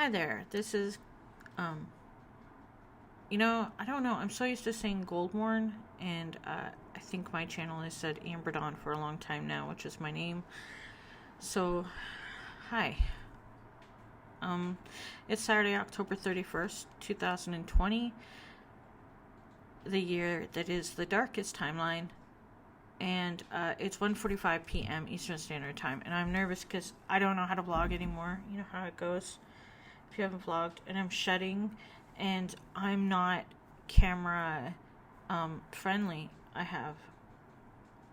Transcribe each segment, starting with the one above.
Hi there. This is, I don't know. I'm so used to saying Goldmorn, and I think my channel has said Amber Dawn for a long time now, which is my name. So, hi. It's Saturday, October 31st, 2020, the year that is the darkest timeline, and it's 1:45 p.m. Eastern Standard Time, and I'm nervous because I don't know how to vlog anymore. You know how it goes if you haven't vlogged, and I'm shedding, and I'm not camera friendly. I have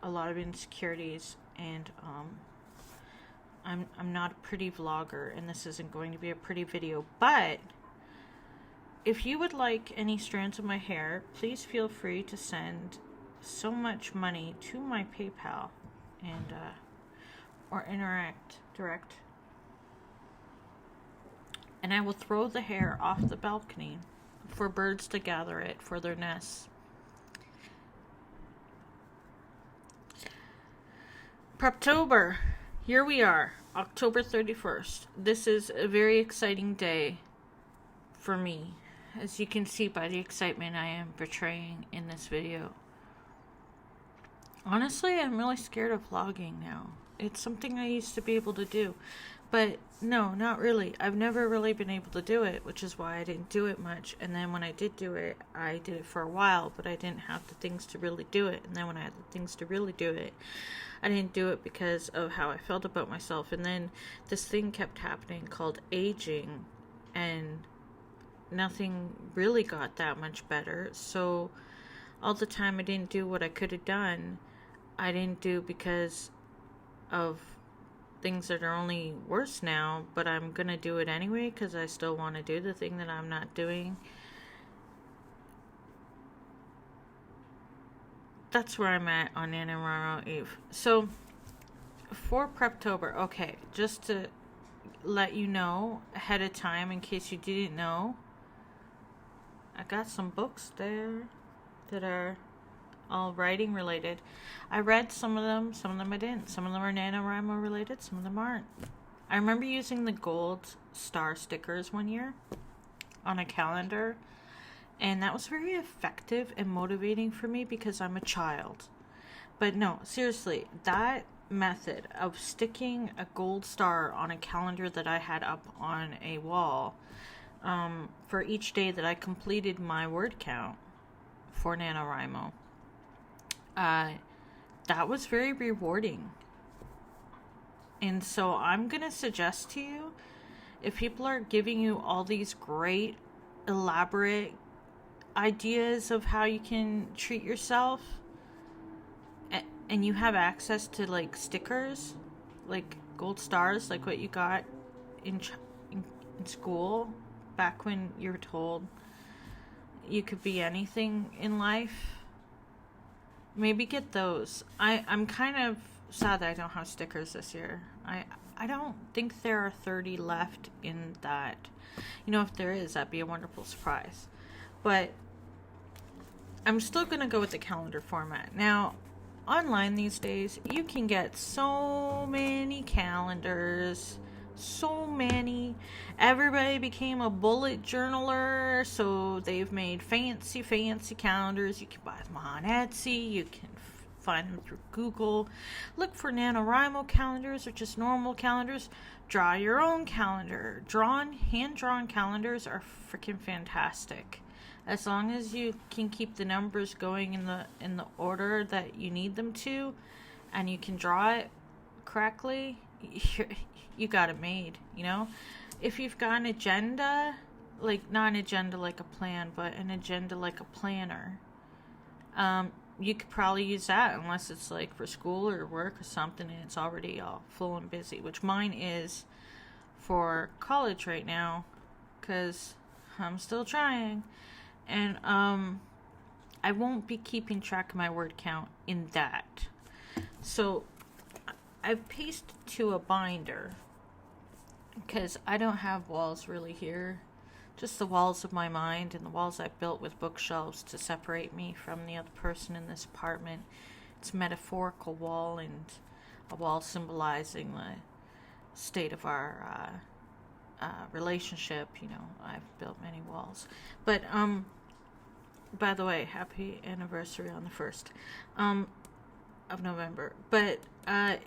a lot of insecurities, and I'm not a pretty vlogger, and this isn't going to be a pretty video. But if you would like any strands of my hair, please feel free to send so much money to my PayPal and or interact direct, and I will throw the hair off the balcony for birds to gather it for their nests. Preptober. Here we are, October 31st. This is a very exciting day for me, as you can see by the excitement I am portraying in this video. Honestly, I'm really scared of vlogging now. It's something I used to be able to do, but no, not really. I've never really been able to do it, which is why I didn't do it much. And then when I did do it, I did it for a while, but I didn't have the things to really do it. And then when I had the things to really do it, I didn't do it because of how I felt about myself. And then this thing kept happening called aging, and nothing really got that much better. So all the time I didn't do what I could have done, I didn't do because of things that are only worse now, but I'm gonna do it anyway because I still want to do the thing that I'm not doing. That's where I'm at on NaNoWriMo Eve. So for Preptober, okay, just to let you know ahead of time in case you didn't know, I got some books there that are all writing related. I read some of them I didn't. Some of them are NaNoWriMo related, some of them aren't. I remember using the gold star stickers one year on a calendar, and that was very effective and motivating for me because I'm a child. But no, seriously, that method of sticking a gold star on a calendar that I had up on a wall for each day that I completed my word count for NaNoWriMo, that was very rewarding. And so I'm gonna suggest to you, if people are giving you all these great elaborate ideas of how you can treat yourself, and you have access to like stickers, like gold stars, like what you got in school back when you were told you could be anything in life, maybe get those. I'm kind of sad that I don't have stickers this year. I don't think there are 30 left in that. You know, if there is, that'd be a wonderful surprise. But I'm still going to go with the calendar format. Now, online these days, you can get so many calendars. So many. Everybody became a bullet journaler, so they've made fancy calendars. You can buy them on Etsy, you can find them through Google. Look for NaNoWriMo calendars or just normal calendars. Draw your own calendar. Hand-drawn calendars are freaking fantastic. As long as you can keep the numbers going in the order that you need them to, and you can draw it correctly, you got it made, you know? If you've got an agenda, like not an agenda like a plan, but an agenda like a planner, you could probably use that, unless it's like for school or work or something and it's already all full and busy, which mine is for college right now because I'm still trying. And I won't be keeping track of my word count in that. So I've pasted to a binder because I don't have walls really here, just the walls of my mind and the walls I've built with bookshelves to separate me from the other person in this apartment. It's a metaphorical wall, and a wall symbolizing the state of our relationship. You know, I've built many walls. But by the way, happy anniversary on the 1st of November. But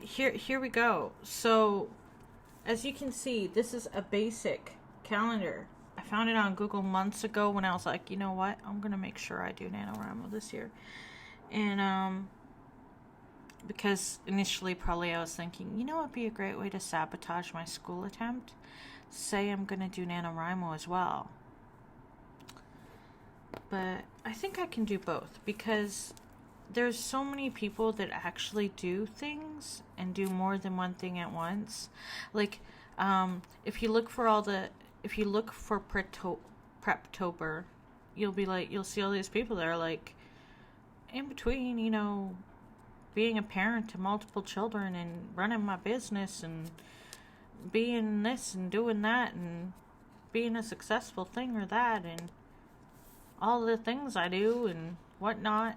here we go. So as you can see, this is a basic calendar. I found it on Google months ago when I was like, you know what, I'm gonna make sure I do NaNoWriMo this year. And because initially probably I was thinking, you know what would be a great way to sabotage my school attempt? Say I'm gonna do NaNoWriMo as well. But I think I can do both, because there's so many people that actually do things and do more than one thing at once. Like, if you look for Preptober, you'll see all these people that are like in between, you know, being a parent to multiple children and running my business and being this and doing that and being a successful thing or that and all the things I do and whatnot.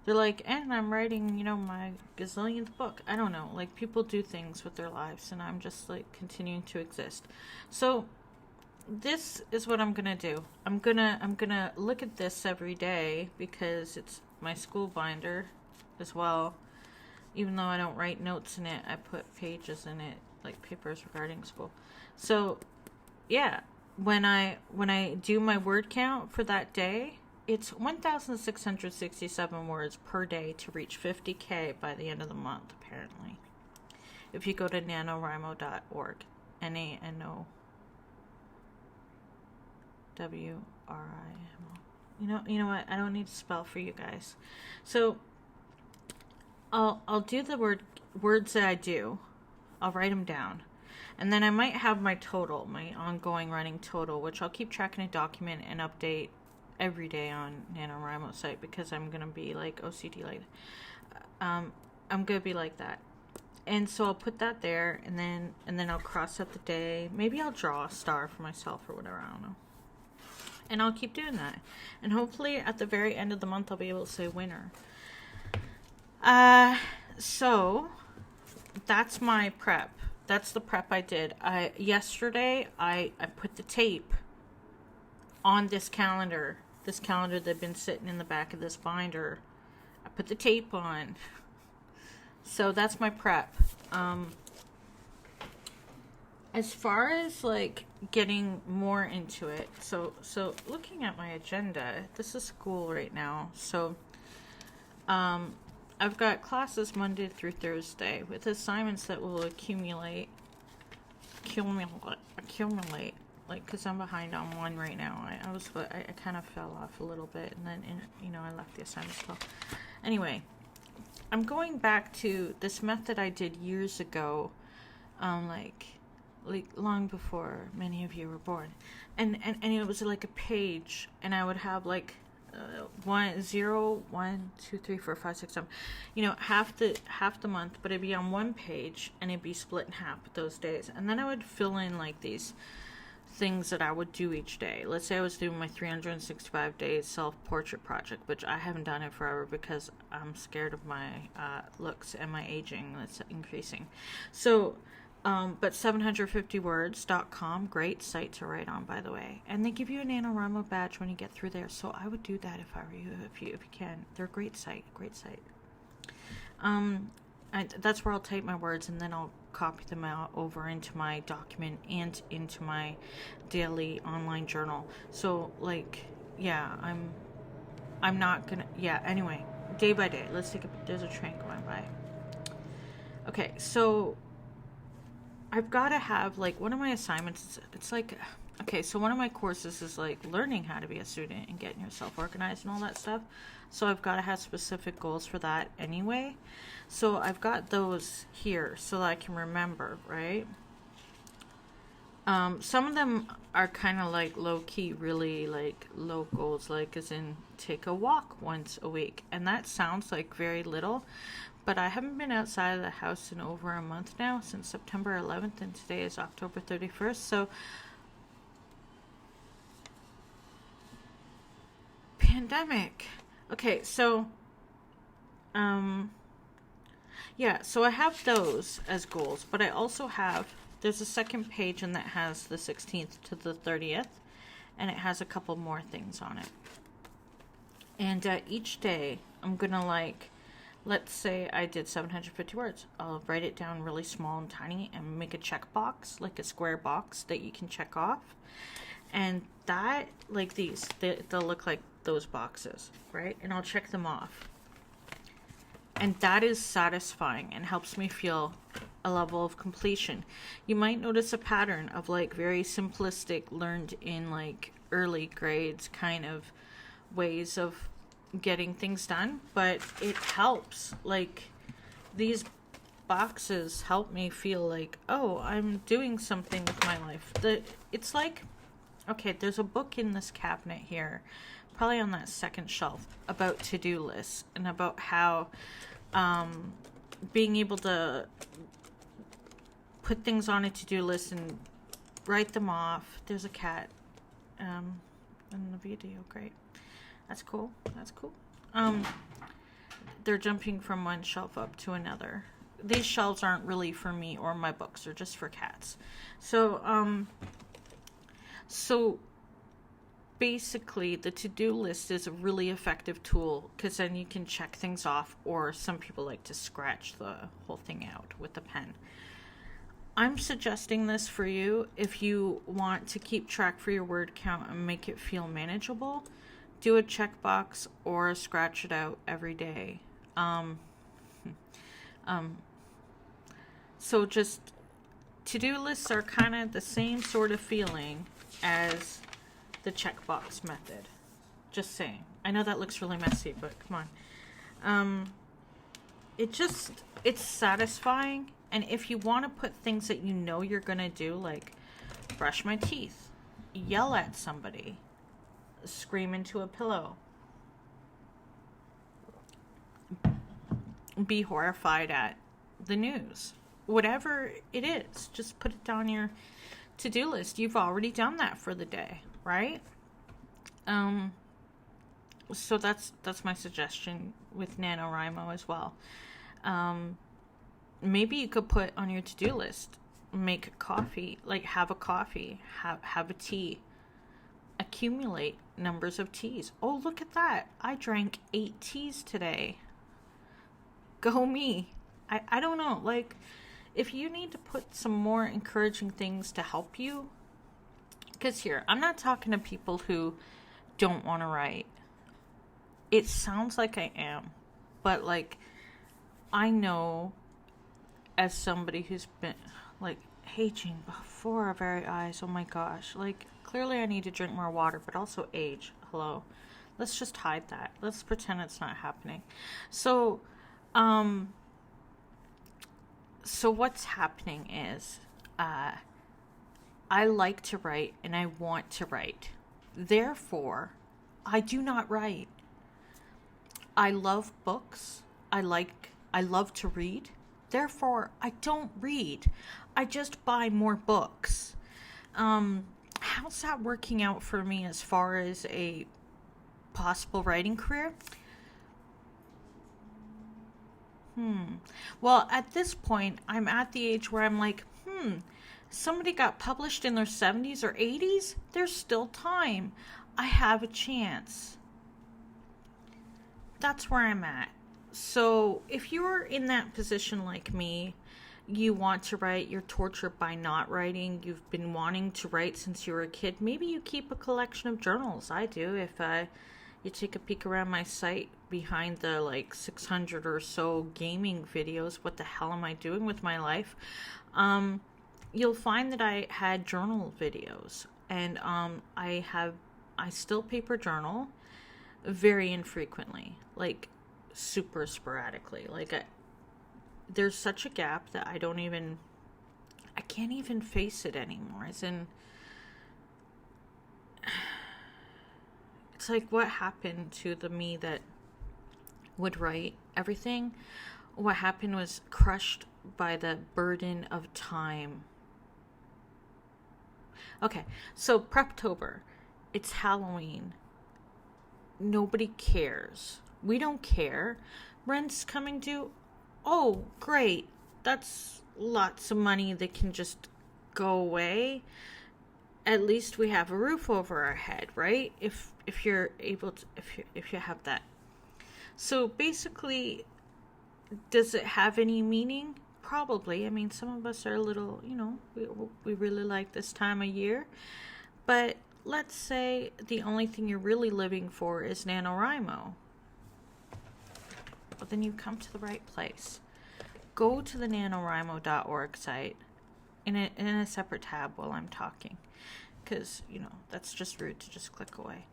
They're like, and I'm writing, you know, my gazillionth book. I don't know. Like, people do things with their lives, and I'm just, like, continuing to exist. So, this is what I'm gonna do. I'm gonna look at this every day, because it's my school binder as well. Even though I don't write notes in it, I put pages in it, like papers regarding school. So, yeah. When I do my word count for that day, it's 1,667 words per day to reach 50K by the end of the month, apparently. If you go to nanowrimo.org, NANOWRIMO. You know what? I don't need to spell for you guys. So I'll do the words that I do. I'll write them down. And then I might have my total, my ongoing running total, which I'll keep track in a document and update every day on NaNoWriMo site, because I'm going to be like OCD like I'm going to be like that. And so I'll put that there, and then I'll cross out the day. Maybe I'll draw a star for myself or whatever, I don't know. And I'll keep doing that. And hopefully at the very end of the month I'll be able to say winner. So that's my prep. That's the prep I did. Yesterday I put the tape on this calendar that had been sitting in the back of this binder. I put the tape on. So that's my prep. As far as like getting more into it, so looking at my agenda, this is school right now. So I've got classes Monday through Thursday with assignments that will accumulate, like, because I'm behind on one right now. I kind of fell off a little bit, and then, I left the assignments well. Anyway, I'm going back to this method I did years ago, like long before many of you were born, and it was like a page, and I would have like 1, 0, 1, 2, 3, 4, 5, 6, 7, half the month, but it'd be on one page, and it'd be split in half those days, and then I would fill in like these things that I would do each day. Let's say I was doing my 365 days self-portrait project, which I haven't done it forever because I'm scared of my looks and my aging that's increasing. So but 750words.com, great site to write on, by the way. And they give you a NaNoWriMo badge when you get through there. So I would do that if I were you, if you can. They're a great site. That's where I'll type my words, and then I'll copy them out over into my document and into my daily online journal. So I'm not gonna, anyway, day by day. There's a train going by. Okay, so I've got to have, like, one of my assignments, it's like, okay, so one of my courses is, like, learning how to be a student and getting yourself organized and all that stuff. So I've got to have specific goals for that anyway. So I've got those here so that I can remember, right? Some of them are kind of, like, low-key, really, like, low goals, like, as in take a walk once a week. And that sounds like very little, but I haven't been outside of the house in over a month now, since September 11th, and today is October 31st. So, pandemic. Okay, so, so I have those as goals, but I also have There's a second page, and that has the 16th to the 30th, and it has a couple more things on it. And each day, I'm going to, like, let's say I did 750 words. I'll write it down really small and tiny and make a checkbox, like a square box that you can check off. And that, like these, they'll look like those boxes, right? And I'll check them off. And that is satisfying and helps me feel a level of completion. You might notice a pattern of, like, very simplistic, learned in, like, early grades kind of ways of getting things done, but it helps. Like, these boxes help me feel like, oh, I'm doing something with my life. It's like, okay, there's a book in this cabinet here, probably on that second shelf, about to-do lists and about how being able to put things on a to-do list and write them off. There's a cat in the video. Great. That's cool. That's cool. They're jumping from one shelf up to another. These shelves aren't really for me or my books. They're just for cats. So basically, the to-do list is a really effective tool because then you can check things off, or some people like to scratch the whole thing out with a pen. I'm suggesting this for you if you want to keep track for your word count and make it feel manageable. Do a checkbox or scratch it out every day. So just to-do lists are kind of the same sort of feeling as the checkbox method. Just saying. I know that looks really messy, but come on. It's satisfying. And if you want to put things that you know you're going to do, like brush my teeth, yell at somebody, scream into a pillow, be horrified at the news, whatever it is, just put it down your to-do list. You've already done that for the day, right? So that's my suggestion with NaNoWriMo as well. Maybe you could put on your to-do list, make coffee, like have a coffee, have a tea, accumulate numbers of teas. Oh, look at that. I drank 8 teas today. Go me. I don't know. Like, if you need to put some more encouraging things to help you, because here, I'm not talking to people who don't want to write. It sounds like I am, but, like, I know as somebody who's been, like, aging before our very eyes. Oh my gosh. Like, clearly I need to drink more water, but also age. Hello. Let's just hide that. Let's pretend it's not happening. So what's happening is, I like to write and I want to write. Therefore, I do not write. I love books. I love to read. Therefore, I don't read. I just buy more books. How's that working out for me as far as a possible writing career? Well, at this point, I'm at the age where I'm like, somebody got published in their 70s or 80s? There's still time. I have a chance. That's where I'm at. So if you're in that position like me, you want to write, you're tortured by not writing, you've been wanting to write since you were a kid, maybe you keep a collection of journals. I do. If you take a peek around my site behind the like 600 or so gaming videos, what the hell am I doing with my life? You'll find that I had journal videos, and I still paper journal very infrequently, like super sporadically. Like there's such a gap that I can't even face it anymore. As in, it's like, what happened to the me that would write everything? What happened was crushed by the burden of time. Okay, so Preptober. It's Halloween. Nobody cares. We don't care. Rent's coming due. Oh, great. That's lots of money that can just go away, at least we have a roof over our head, right? If you're able to, if you have that. So basically, does it have any meaning? Probably. I mean, some of us are a little, we really like this time of year. But let's say the only thing you're really living for is NaNoWriMo. Well, then you come to the right place. Go to the nanowrimo.org site in a separate tab while I'm talking. Because, that's just rude to just click away.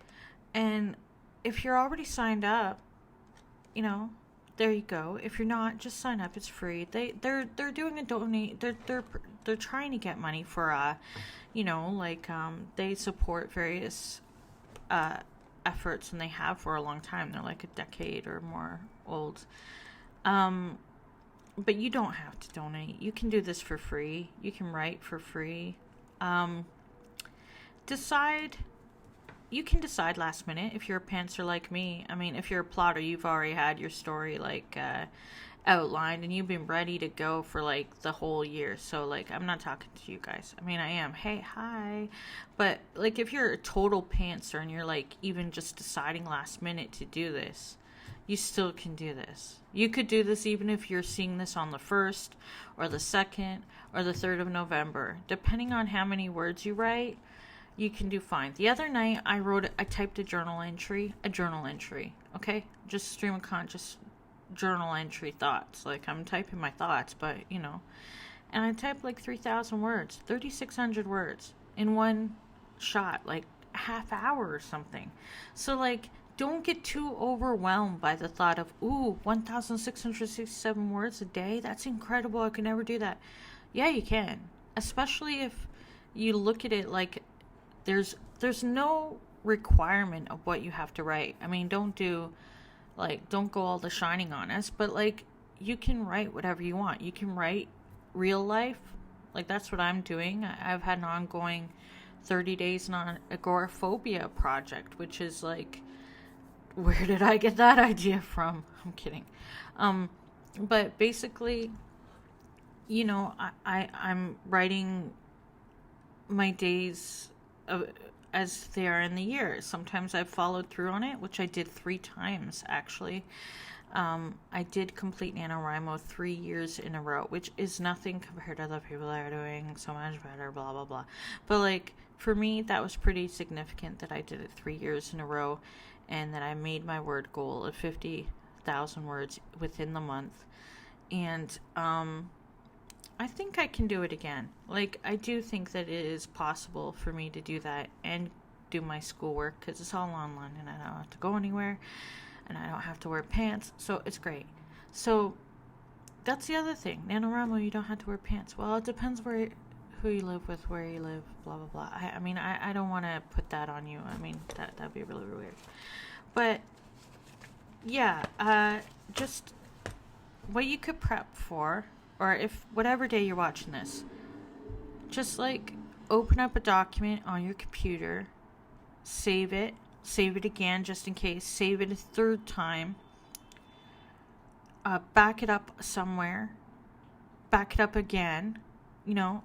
And if you're already signed up, there you go. If you're not, just sign up. It's free. They're doing a donate. They're trying to get money for they support various efforts, and they have for a long time. They're like a decade or more old. But you don't have to donate. You can do this for free. You can write for free. You can decide last minute if you're a pantser like me. I mean, if you're a plotter, you've already had your story outlined and you've been ready to go for the whole year. So I'm not talking to you guys. I mean, I am. Hey, hi. But if you're a total pantser and you're even just deciding last minute to do this, you still can do this. You could do this even if you're seeing this on the 1st or the 2nd or the 3rd of November. Depending on how many words you write, you can do fine. The other night, I typed a journal entry, okay? Just stream of conscious journal entry thoughts. I'm typing my thoughts, but, and I typed 3,000 words, 3,600 words in one shot, half hour or something. So, don't get too overwhelmed by the thought of, 1,667 words a day? That's incredible. I could never do that. Yeah, you can. Especially if you look at it there's no requirement of what you have to write. I mean, don't go all The Shining on us, but you can write whatever you want. You can write real life. That's what I'm doing. I've had an ongoing 30 days on agoraphobia project, which is where did I get that idea from? I'm kidding. But basically, I'm writing my days as they are in the year. Sometimes I've followed through on it, which I did 3 times actually. I did complete NaNoWriMo 3 years in a row, which is nothing compared to other people that are doing so much better, blah blah blah. But for me, that was pretty significant that I did it 3 years in a row, and that I made my word goal of 50,000 words within the month. And I think I can do it again. I do think that it is possible for me to do that and do my schoolwork, because it's all online and I don't have to go anywhere and I don't have to wear pants, so it's great. So that's the other thing. NaNoWriMo, you don't have to wear pants. Well, it depends who you live with, where you live, blah blah blah. I mean, I don't want to put that on you. I mean, that'd be really weird. But yeah, just what you could prep for. Or if whatever day you're watching this, just open up a document on your computer, save it again just in case, save it a 3rd time, back it up somewhere, back it up again,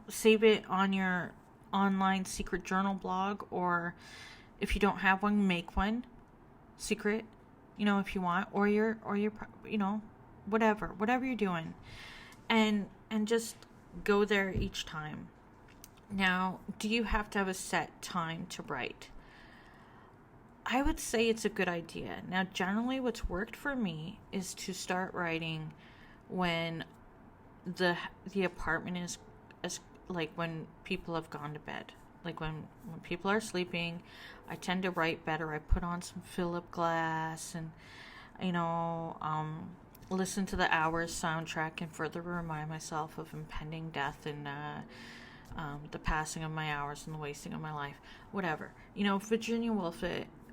save it on your online secret journal blog, or if you don't have one, make one secret, if you want, or your whatever you're doing. And just go there each time. Now, do you have to have a set time to write? I would say it's a good idea. Now, generally what's worked for me is to start writing when the apartment is when people have gone to bed. When people are sleeping, I tend to write better. I put on some Philip Glass and listen to the Hours soundtrack and further remind myself of impending death and the passing of my hours and the wasting of my life. Whatever. Virginia Woolf,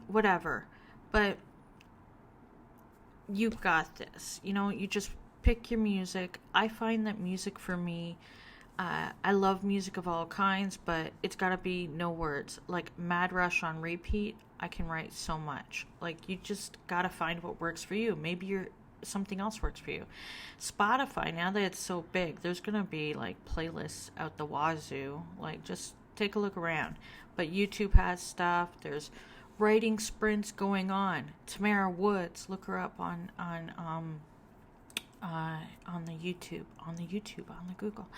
whatever. But you've got this. You just pick your music. I find that music for me, I love music of all kinds, but it's got to be no words. Mad Rush on repeat, I can write so much. You just got to find what works for you. Maybe something else works for you. Spotify, now that it's so big, there's gonna be like playlists out the wazoo. Like, just take a look around. But YouTube has stuff. There's writing sprints going on. Tamara Woods, look her up on the YouTube, on the Google.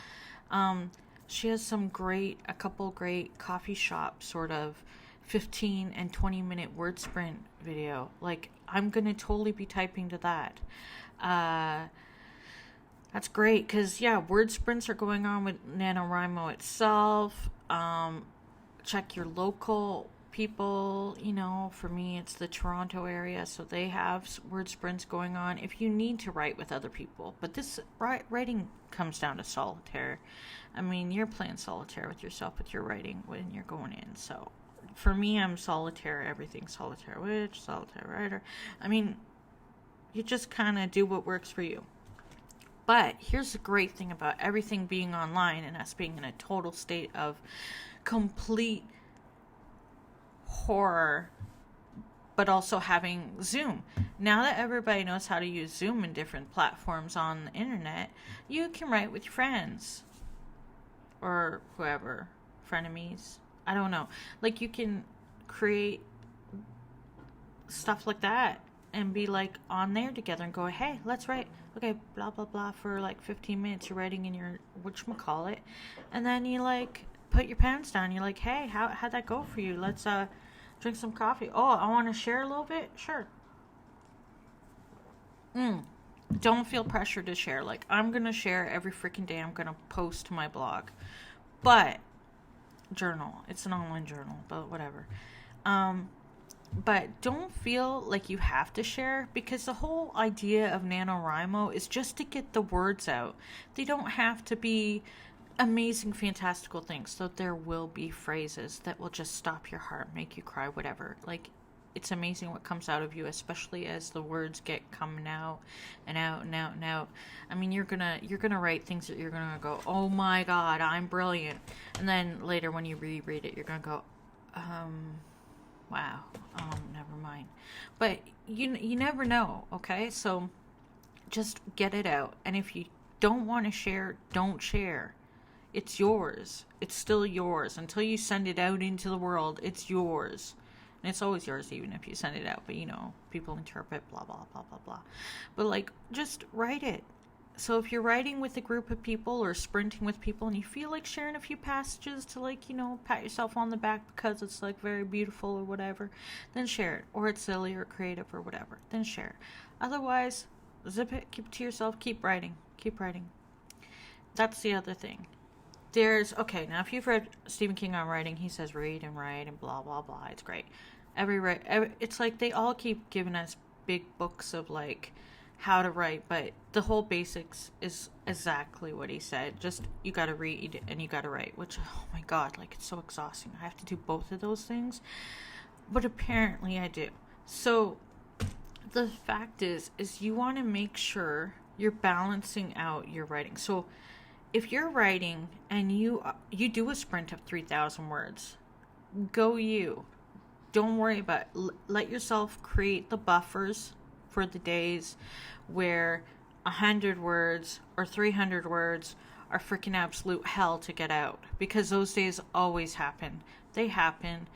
She has a couple great coffee shop sort of 15 and 20-minute word sprint video. Like, I'm going to totally be typing to that. That's great because, yeah, word sprints are going on with NaNoWriMo itself. Check your local people. For me, it's the Toronto area, so they have word sprints going on if you need to write with other people. But this writing comes down to solitaire. I mean, you're playing solitaire with yourself with your writing when you're going in. So for me, I'm solitaire, everything solitaire witch, solitaire writer. I mean, you just kind of do what works for you. But here's the great thing about everything being online and us being in a total state of complete horror, but also having Zoom. Now that everybody knows how to use Zoom in different platforms on the internet, you can write with your friends or whoever, frenemies. I don't know. Like, you can create stuff like that and be like on there together and go, hey, let's write. Okay, blah, blah, blah, for like 15 minutes. You're writing in your whatchamacallit. And then you like put your pens down. You're like, hey, how'd that go for you? Let's drink some coffee. Oh, I want to share a little bit? Sure. Don't feel pressure to share. Like, I'm going to share every freaking day. I'm going to post to my blog. But, journal. It's an online journal, but whatever. But don't feel like you have to share, because the whole idea of NaNoWriMo is just to get the words out. They don't have to be amazing, fantastical things. So there will be phrases that will just stop your heart, make you cry, whatever. Like, it's amazing what comes out of you, especially as the words get coming out and out and out and out. I mean, you're gonna write things that you're gonna go, oh my God, I'm brilliant. And then later when you reread it, you're gonna go, wow, never mind. But you never know, okay? So just get it out. And if you don't want to share, don't share. It's yours. It's still yours. Until you send it out into the world, it's yours. And it's always yours even if you send it out. But, people interpret, blah, blah, blah, blah, blah. But, like, just write it. So if you're writing with a group of people or sprinting with people and you feel like sharing a few passages to, like, pat yourself on the back because it's, like, very beautiful or whatever, then share it. Or it's silly or creative or whatever, then share it. Otherwise, zip it, keep it to yourself, keep writing. Keep writing. That's the other thing. Now if you've read Stephen King on writing, he says read and write and blah, blah, blah. It's great. It's like they all keep giving us big books of, like, how to write, but the whole basics is exactly what he said. Just, you gotta read and you gotta write, which, oh my God, like, it's so exhausting. I have to do both of those things, but apparently I do. So the fact is you want to make sure you're balancing out your writing. So if you're writing and you do a sprint of 3,000 words, go you. Don't worry about it. Let yourself create the buffers for the days where 100 words or 300 words are freaking absolute hell to get out. Because those days always happen. They happen.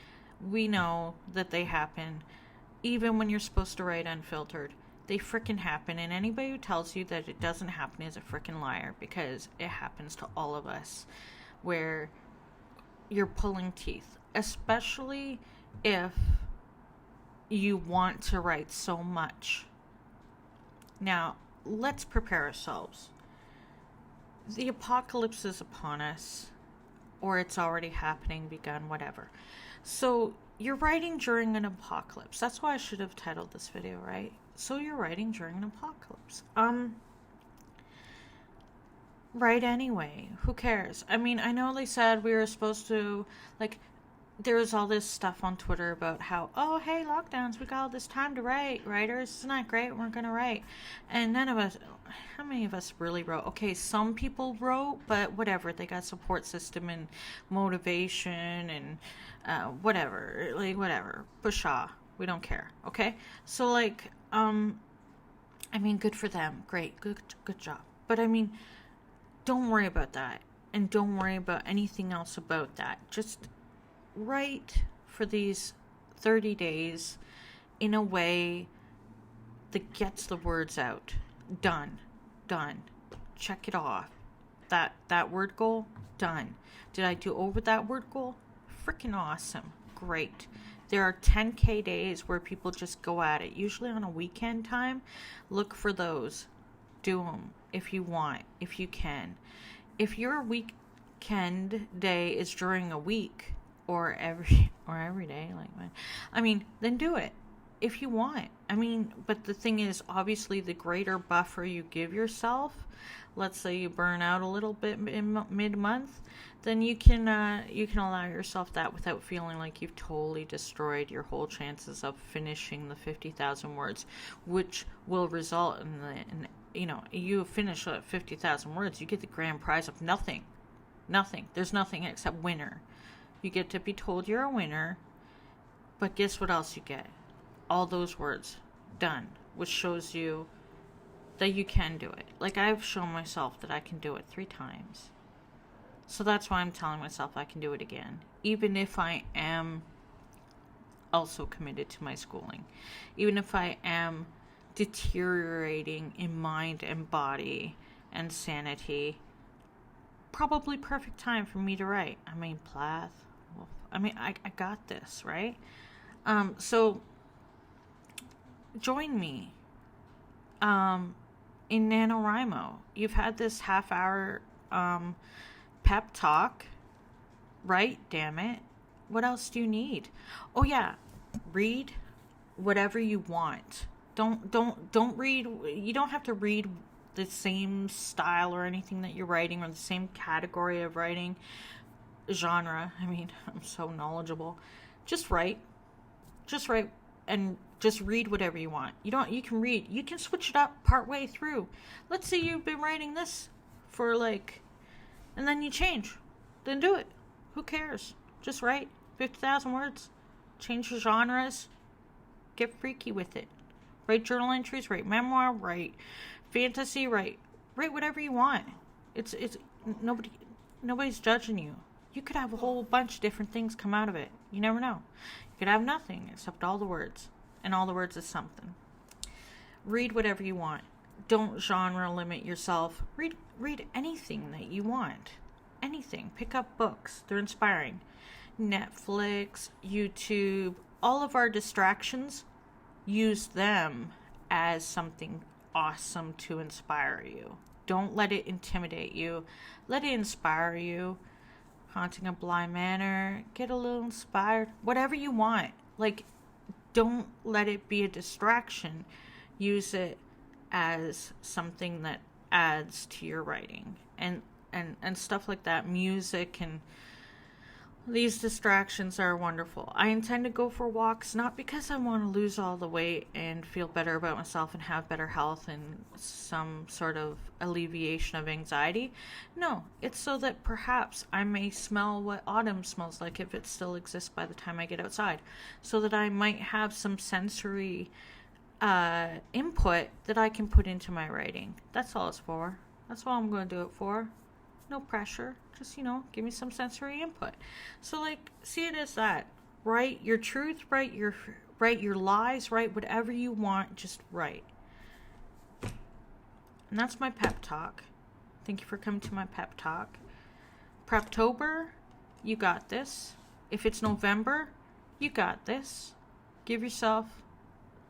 We know that they happen. Even when you're supposed to write unfiltered. They freaking happen, and anybody who tells you that it doesn't happen is a freaking liar, because it happens to all of us, where you're pulling teeth, especially if you want to write so much. Now, let's prepare ourselves. The apocalypse is upon us, or it's already happening, begun, whatever. So you're writing during an apocalypse. That's why I should have titled this video, right? So you're writing during an apocalypse. Write anyway. Who cares? I mean, I know they said we were supposed to, like, there was all this stuff on Twitter about how, oh, hey, lockdowns, we got all this time to write. Writers, isn't that great? We're going to write. And none of us, how many of us really wrote? Okay, some people wrote, but whatever. They got support system and motivation and whatever. Like, whatever. Pshaw. We don't care. Okay? So, like, and I mean, good for them. Great. Good job. But I mean, don't worry about that. And don't worry about anything else about that. Just write for these 30 days in a way that gets the words out. Done. Check it off. That word goal, done. Did I do over that word goal? Freaking awesome. Great. There are 10K days where people just go at it. Usually on a weekend time. Look for those. Do them if you want, if you can. If your weekend day is during a week or every day like mine, I mean, then do it if you want. I mean, but the thing is, obviously, the greater buffer you give yourself, let's say you burn out a little bit in mid-month, then you can allow yourself that without feeling like you've totally destroyed your whole chances of finishing the 50,000 words, which will result in you finish at 50,000 words, you get the grand prize of nothing. There's nothing except winner. You get to be told you're a winner, but guess what else you get? All those words done, which shows you that you can do it. Like, I've shown myself that I can do it 3 times. So that's why I'm telling myself I can do it again, even if I am also committed to my schooling, even if I am deteriorating in mind and body and sanity. Probably perfect time for me to write. I mean, Plath. I got this, right? So join me in NaNoWriMo. You've had this half-hour pep talk, right? Damn it. What else do you need? Oh yeah, read whatever you want. Don't read. You don't have to read the same style or anything that you're writing, or the same category of writing genre. I mean, I'm so knowledgeable. Just write, and just read whatever you want. You can read. You can switch it up partway through. Let's say you've been writing this for and then you change. Then do it. Who cares? Just write 50,000 words. Change the genres. Get freaky with it. Write journal entries. Write memoir. Write fantasy. Write whatever you want. It's nobody's judging you. You could have a whole bunch of different things come out of it. You never know. You could have nothing except all the words. And all the words is something. Read whatever you want. Don't genre limit yourself. Read anything that you want. Anything. Pick up books. They're inspiring. Netflix, YouTube, all of our distractions, use them as something awesome to inspire you. Don't let it intimidate you. Let it inspire you. Haunting a Bly Manor. Get a little inspired. Whatever you want. Don't let it be a distraction. Use it as something that adds to your writing. And stuff like that. Music and these distractions are wonderful. I intend to go for walks, not because I want to lose all the weight and feel better about myself and have better health and some sort of alleviation of anxiety. No, it's so that perhaps I may smell what autumn smells like if it still exists by the time I get outside. So that I might have some sensory input that I can put into my writing. That's all it's for. That's all I'm going to do it for. No pressure. Just, give me some sensory input. So, see it as that. Write your truth, write your lies, write whatever you want, just write. And that's my pep talk. Thank you for coming to my pep talk. Preptober, you got this. If it's November, you got this. Give yourself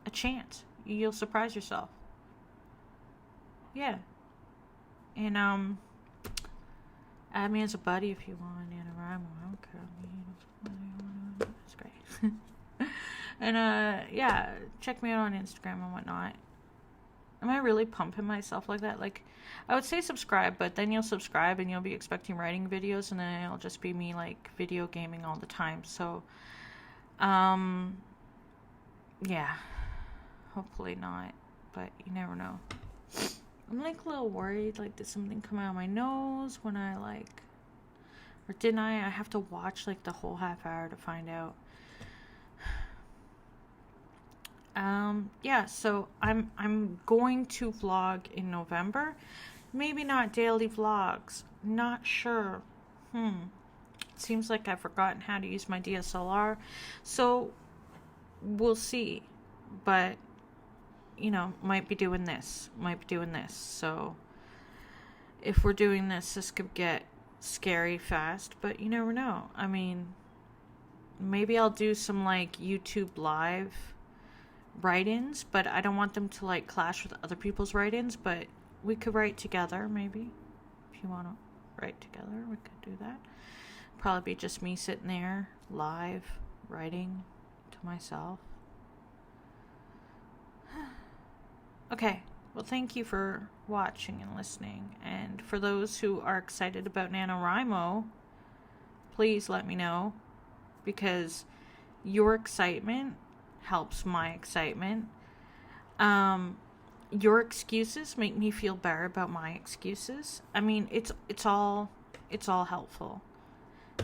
a chance. You'll surprise yourself. Yeah. And, add me as a buddy if you want. NaNoWriMo. I don't care. That's great. And, yeah, check me out on Instagram and whatnot. Am I really pumping myself like that? I would say subscribe, but then you'll subscribe and you'll be expecting writing videos, and then it'll just be me, video gaming all the time. So, yeah. Hopefully not, but you never know. I'm a little worried, did something come out of my nose when I or didn't I? I have to watch the whole half hour to find out. Yeah, so I'm going to vlog in November. Maybe not daily vlogs. Not sure. Seems like I've forgotten how to use my DSLR. So we'll see. But might be doing this. So if we're doing this could get scary fast, but you never know. I mean, maybe I'll do some like YouTube live write-ins, but I don't want them to like clash with other people's write-ins, but we could write together maybe. If you want to write together, we could do that. Probably be just me sitting there live writing to myself. Okay, well, thank you for watching and listening, and for those who are excited about NaNoWriMo, please let me know, because your excitement helps my excitement. Your excuses make me feel better about my excuses. I mean, it's all helpful.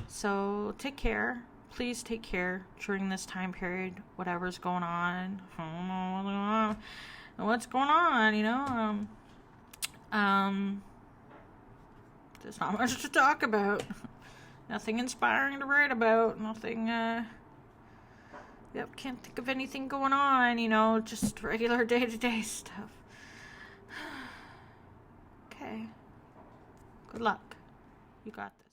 So take care. Please take care during this time period, whatever's going on. I don't know what's going on, there's not much to talk about. Nothing inspiring to write about. Nothing, can't think of anything going on, just regular day-to-day stuff. Okay. Good luck. You got this.